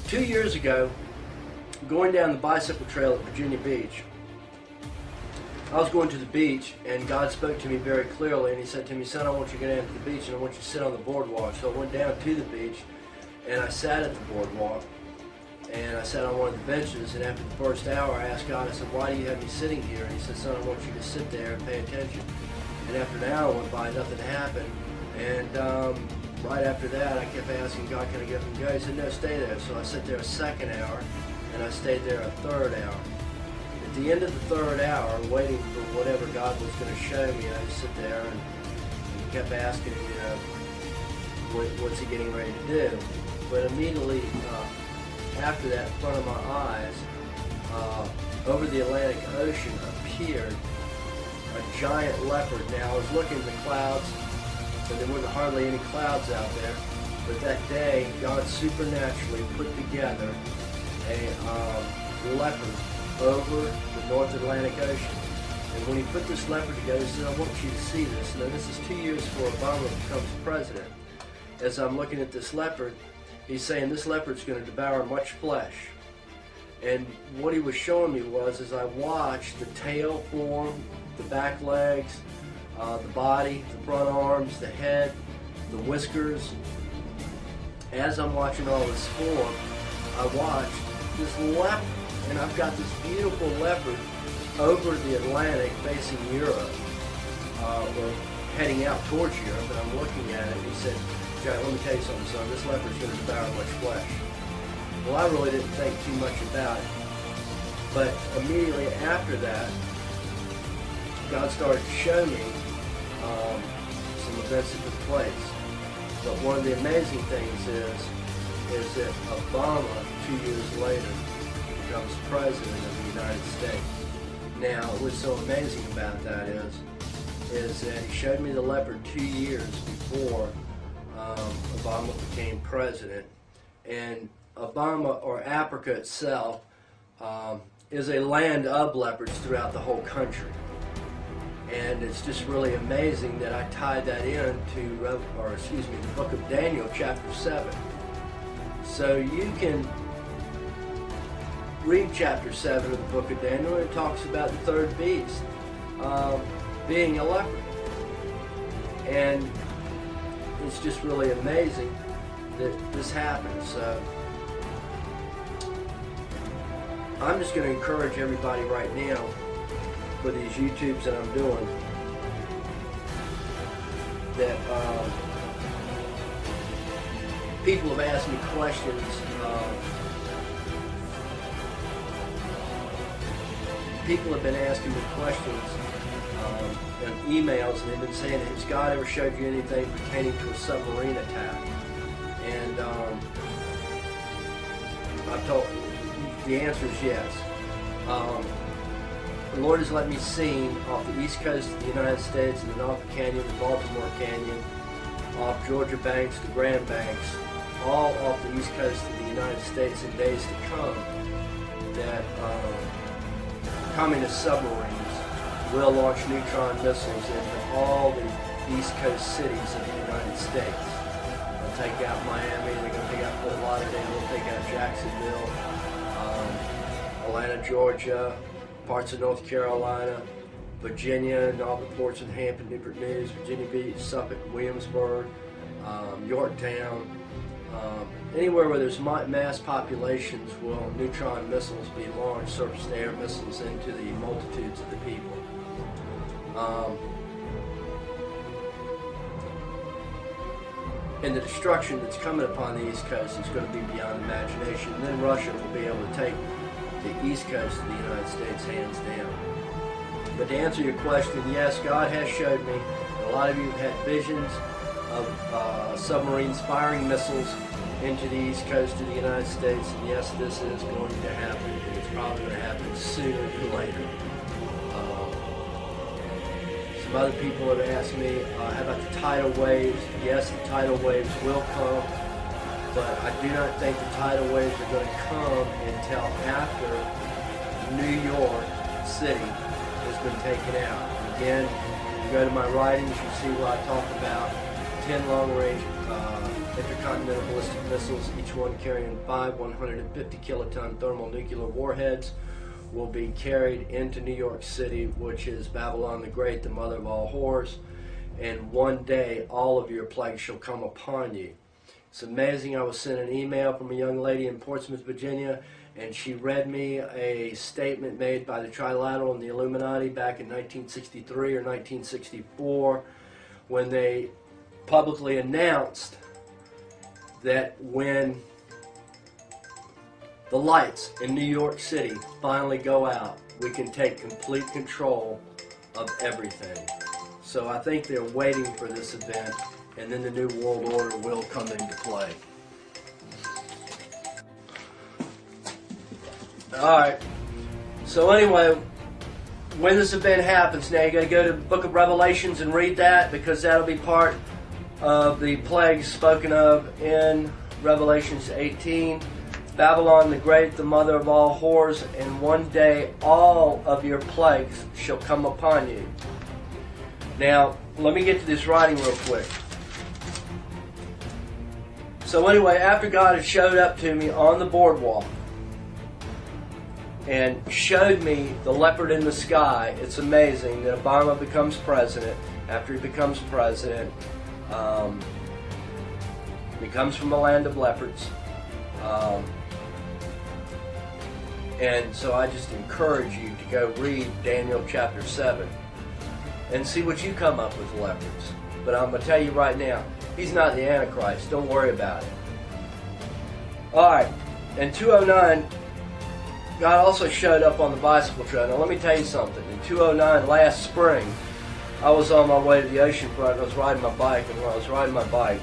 2 years ago, going down the bicycle trail at Virginia Beach, I was going to the beach, and God spoke to me very clearly, and He said to me, "Son, I want you to go down to the beach, and I want you to sit on the boardwalk." So I went down to the beach, and I sat at the boardwalk, and I sat on one of the benches, and after the first hour, I asked God, I said, "Why do you have me sitting here?" And He said, "Son, I want you to sit there and pay attention." And after an hour went by, nothing happened, and right after that, I kept asking God, "Can I get up and go?" He said, "No, stay there." So I sat there a second hour, and I stayed there a third hour. At the end of the third hour, waiting for whatever God was going to show me, I just sit there and kept asking, what's He getting ready to do? But immediately after that, in front of my eyes, over the Atlantic Ocean appeared a giant leopard. Now, I was looking at the clouds, and there wasn't hardly any clouds out there. But that day, God supernaturally put together a leopard over the North Atlantic Ocean. And when He put this leopard together, He said, "I want you to see this." Now, this is 2 years before Obama becomes president. As I'm looking at this leopard, He's saying this leopard's going to devour much flesh. And what He was showing me was, as I watched the tail form, the back legs, the body, the front arms, the head, the whiskers, as I'm watching all this form, I watched this leopard. And I've got this beautiful leopard over the Atlantic facing Europe, or heading out towards Europe, and I'm looking at it, and He said, "Jack, let me tell you something, son, this leopard's going to devour much flesh." Well, I really didn't think too much about it. But immediately after that, God started to show me some events that took place. But one of the amazing things is that Obama, 2 years later, becomes president of the United States. Now, what's so amazing about that is that He showed me the leopard 2 years before Obama became president. And Obama, or Africa itself, is a land of leopards throughout the whole country. And it's just really amazing that I tied that in to, the book of Daniel, chapter 7. So you can read chapter 7 of the book of Daniel, and it talks about the third beast being a leopard. And it's just really amazing that this happens. So I'm just going to encourage everybody right now for these YouTubes that I'm doing that people have asked me questions. People have been asking me questions and emails, and they've been saying, "Has God ever showed you anything pertaining to a submarine attack?" And I've told the answer is yes. The Lord has let me see off the east coast of the United States, in the Norfolk Canyon, the Baltimore Canyon, off Georgia Banks, the Grand Banks, all off the east coast of the United States in days to come, that communist submarines will launch neutron missiles into all the east coast cities of the United States. They'll take out Miami, they're going to take out Fort Lauderdale, they'll take out Jacksonville, Atlanta, Georgia, parts of North Carolina, Virginia, and all the ports in Hampton, Newport News, Virginia Beach, Suffolk, Williamsburg, Yorktown. Anywhere where there's mass populations will neutron missiles be launched, surface-to-air missiles, into the multitudes of the people. And the destruction that's coming upon the East Coast is going to be beyond imagination. And then Russia will be able to take the East Coast of the United States hands down. But to answer your question, yes, God has showed me. A lot of you have had visions of submarines firing missiles into the East Coast of the United States. And yes, this is going to happen. And it's probably going to happen sooner than later. Some other people have asked me, how about the tidal waves? Yes, the tidal waves will come, but I do not think the tidal waves are going to come until after New York City has been taken out. Again, you go to my writings, you see where I talk about 10 long-range intercontinental ballistic missiles, each one carrying 5 150-kiloton thermonuclear warheads, will be carried into New York City, which is Babylon the Great, the mother of all whores. And one day all of your plagues shall come upon you. It's amazing. I was sent an email from a young lady in Portsmouth, Virginia, and she read me a statement made by the Trilateral and the Illuminati back in 1963 or 1964, when they publicly announced that when the lights in New York City finally go out, we can take complete control of everything. So I think they're waiting for this event, and then the New World Order will come into play. Alright, so anyway, when this event happens, now you got to go to the book of Revelations and read that, because that'll be part of the plagues spoken of in Revelations 18. Babylon the Great, the mother of all whores, and one day all of your plagues shall come upon you. Now, let me get to this writing real quick. So anyway, after God had showed up to me on the boardwalk and showed me the leopard in the sky, it's amazing that Obama becomes president. After he becomes president, he comes from a land of leopards. And so I just encourage you to go read Daniel chapter 7 and see what you come up with leopards. But I'm going to tell you right now, he's not the Antichrist. Don't worry about it. Alright, in 209, God also showed up on the bicycle trail. Now let me tell you something. In 209, last spring, I was on my way to the ocean front. I was riding my bike, and when I was riding my bike,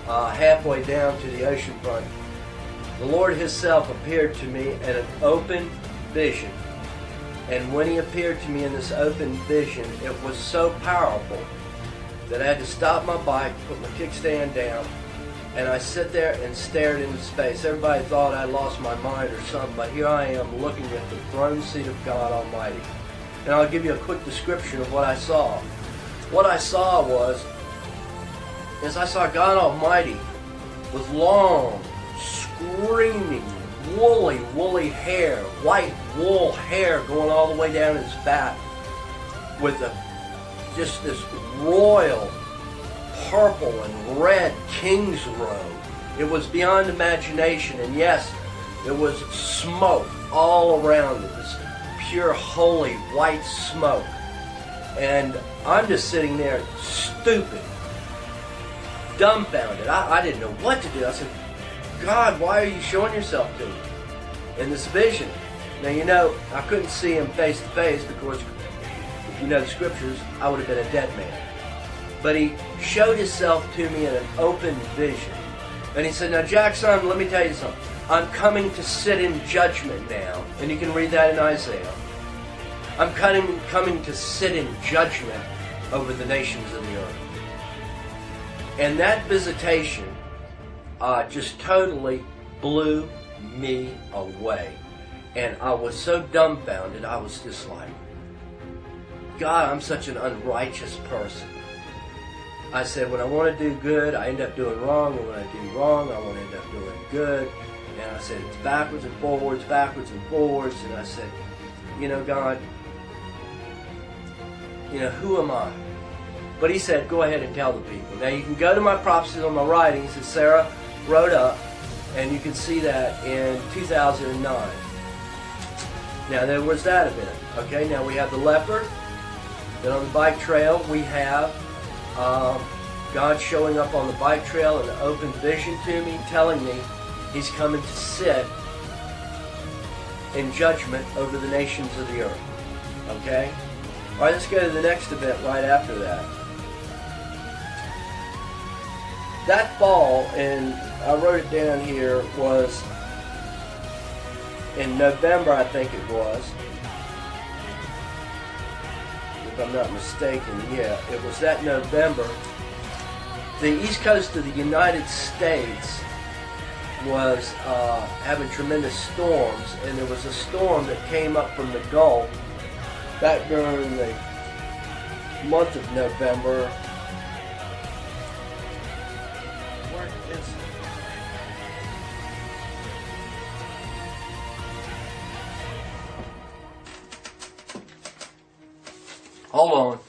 halfway down to the ocean front, the Lord Himself appeared to me in an open vision. And when He appeared to me in this open vision, it was so powerful that I had to stop my bike, put my kickstand down, and I sit there and stared into space. Everybody thought I lost my mind or something, but here I am looking at the throne seat of God Almighty. And I'll give you a quick description of what I saw. What I saw I saw God Almighty with long, screaming, woolly hair, white wool hair going all the way down his back, with just this royal purple and red king's robe. It was beyond imagination, and yes, there was smoke all around it, this pure, holy, white smoke. And I'm just sitting there stupid, dumbfounded. I didn't know what to do. I said, God, why are you showing yourself to me in this vision? Now, you know, I couldn't see Him face to face because, if you know the scriptures, I would have been a dead man. But He showed Himself to me in an open vision. And He said, now, Jackson, let me tell you something. I'm coming to sit in judgment now. And you can read that in Isaiah. I'm coming to sit in judgment over the nations of the earth. And that visitation just totally blew me away. And I was so dumbfounded, I was just like, God, I'm such an unrighteous person. I said, when I want to do good, I end up doing wrong. And when I do wrong, I want to end up doing good. And I said, it's backwards and forwards, backwards and forwards. And I said, you know, God, you know, who am I? But He said, go ahead and tell the people. Now, you can go to my prophecies on my writings that Sarah wrote up, and you can see that in 2009. Now, there was that event. Okay, now we have the leopard. Then on the bike trail, we have God showing up on the bike trail in an open vision to me, telling me He's coming to sit in judgment over the nations of the earth. Okay? All right, let's go to the next event right after that. That fall, and I wrote it down here, was in November, I think it was. If I'm not mistaken, yeah, it was that November. The east coast of the United States was having tremendous storms, and there was a storm that came up from the Gulf back during the month of November. Hold on.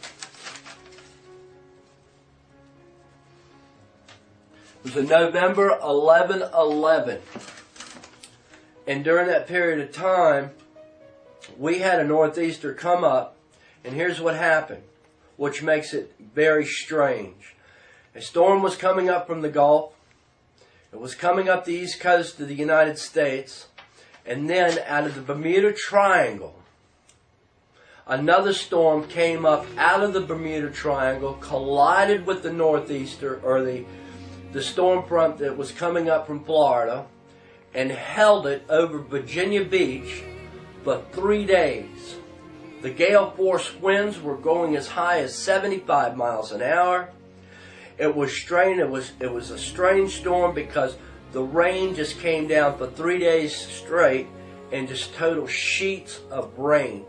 It was a November 11/11. And during that period of time, we had a northeaster come up, and here's what happened, which makes it very strange. A storm was coming up from the Gulf. It was coming up the east coast of the United States, and then out of the Bermuda Triangle, another storm came up out of the Bermuda Triangle, collided with the northeaster, or the storm front that was coming up from Florida, and held it over Virginia Beach for 3 days. The gale force winds were going as high as 75 miles an hour. It was strange. It was a strange storm because the rain just came down for 3 days straight, and just total sheets of rain.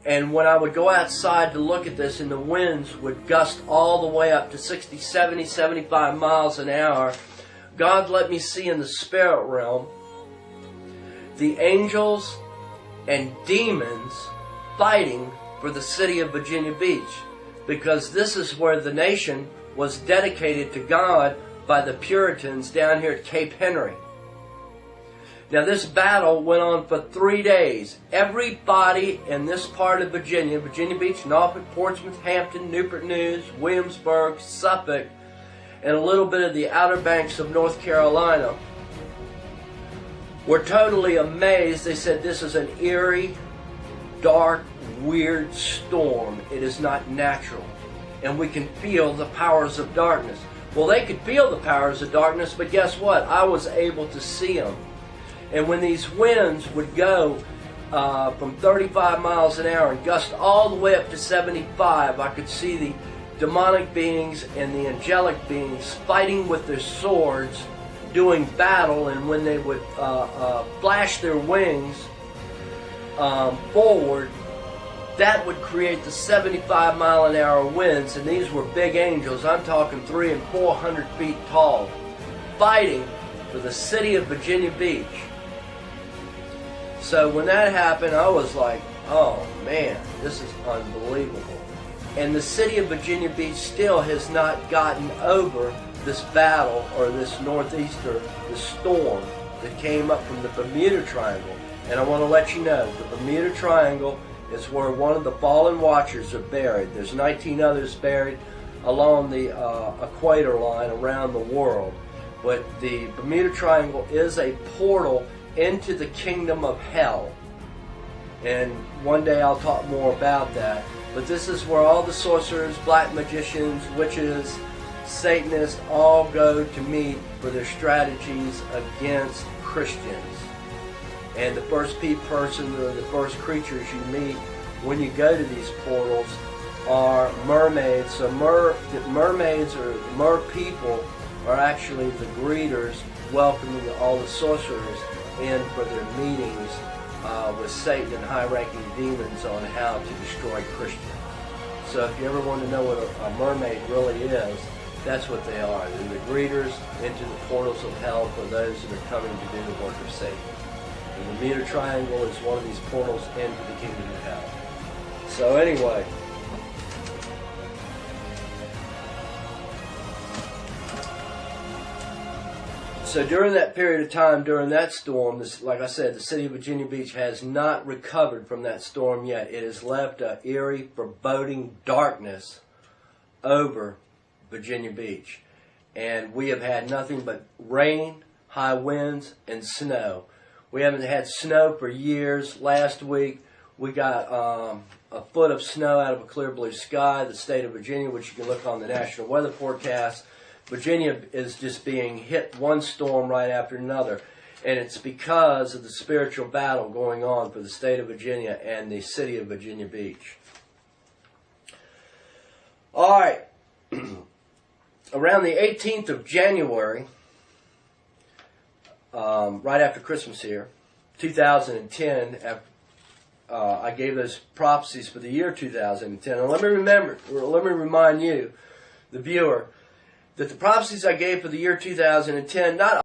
And when I would go outside to look at this, and the winds would gust all the way up to 60, 70, 75 miles an hour, God let me see in the spirit realm the angels and demons fighting for the city of Virginia Beach, because this is where the nation was dedicated to God by the Puritans down here at Cape Henry. Now this battle went on for 3 days. Everybody in this part of Virginia, Virginia Beach, Norfolk, Portsmouth, Hampton, Newport News, Williamsburg, Suffolk, and a little bit of the Outer Banks of North Carolina, were totally amazed. They said, this is an eerie, dark, weird storm. It is not natural. And we can feel the powers of darkness. Well, they could feel the powers of darkness, but guess what? I was able to see them. And when these winds would go from 35 miles an hour and gust all the way up to 75, I could see the demonic beings and the angelic beings fighting with their swords, doing battle. And when they would flash their wings forward, that would create the 75 mile an hour winds. And these were big angels. I'm talking 300 and 400 feet tall, fighting for the city of Virginia Beach. So when that happened, I was like, oh man, this is unbelievable. And the city of Virginia Beach still has not gotten over this battle, or this northeaster, the storm that came up from the Bermuda Triangle. And I want to let you know, the Bermuda Triangle is where one of the fallen watchers are buried. There's 19 others buried along the equator line around the world. But the Bermuda Triangle is a portal into the kingdom of hell. And one day I'll talk more about that. But this is where all the sorcerers, black magicians, witches, Satanists all go to meet for their strategies against Christians. And the first person, or the first creatures you meet when you go to these portals are mermaids. So mermaids, or mer people, are actually the greeters welcoming all the sorcerers in for their meetings with Satan and high-ranking demons on how to destroy Christians. So if you ever want to know what a mermaid really is, that's what they are. They're the greeters into the portals of hell for those that are coming to do the work of Satan. And the Bermuda Triangle is one of these portals into the kingdom of hell. So anyway, so during that period of time, during that storm, like I said, the city of Virginia Beach has not recovered from that storm yet. It has left an eerie, foreboding darkness over Virginia Beach. And we have had nothing but rain, high winds, and snow. We haven't had snow for years. Last week, we got a foot of snow out of a clear blue sky. The state of Virginia, which you can look on the National Weather Forecast, Virginia is just being hit one storm right after another. And it's because of the spiritual battle going on for the state of Virginia and the city of Virginia Beach. All right. Around the 18th of January, right after Christmas here, 2010, I gave those prophecies for the year 2010. And let me remind you, the viewer, that the prophecies I gave for the year 2010, not